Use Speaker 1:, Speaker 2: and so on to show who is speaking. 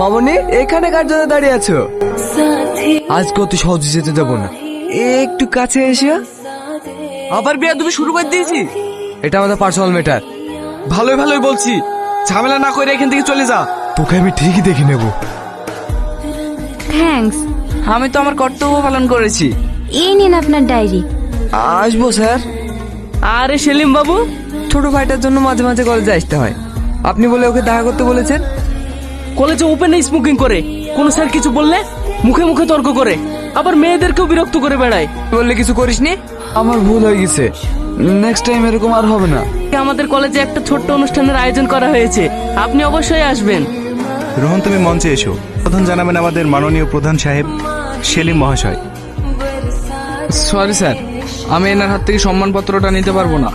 Speaker 1: মামনি, এখানে কার জন্য দাঁড়িয়ে আছো? আজ কত সহজে যেতে যাবো না, একটু কাছে এসে।
Speaker 2: আবার বিয়া তুমি শুরু করে দিয়েছি।
Speaker 1: এটা আমাদের পার্সোনাল ম্যাটার।
Speaker 2: ভালোই ভালোই বলছি, ঝামেলা না করে এখান থেকে চলে যা।
Speaker 1: তোকে আমি ঠিকই দেখে নেব।
Speaker 3: থ্যাঙ্কস।
Speaker 2: আমি তো আমার কর্তব্য পালন করেছি।
Speaker 3: এই নিন আপনার ডায়েরি।
Speaker 1: আসবো স্যার।
Speaker 2: আরে সেলিম বাবু,
Speaker 1: ছোট ভাইটার জন্য মাঝে মাঝে কলেজে আসতে হয়। আপনি বলে ওকে দেখা করতে বলেছেন।
Speaker 2: কলেজে ওপেন স্মোকিং করে, কোনো স্যার কিছু বললে মুখে মুখে তর্ক করে, আবার মেয়েদেরকেও বিরক্ত করে বেড়ায়।
Speaker 1: বললে কিছু করিসনি? আমার ভুল হয়ে গেছে, নেক্সট টাইম এরকম আর হবে না।
Speaker 2: আমাদের কলেজে একটা ছোট্ট অনুষ্ঠানের আয়োজন করা হয়েছে, আপনি অবশ্যই আসবেন।
Speaker 4: রোহন, তুমি মঞ্চে এসো। প্রধান জানাবেন আমাদের মাননীয় প্রধান সাহেব সেলিম মহাশয়।
Speaker 2: সরি স্যার, আমি এনার হাত থেকে সম্মানপত্রটা নিতে পারবো না।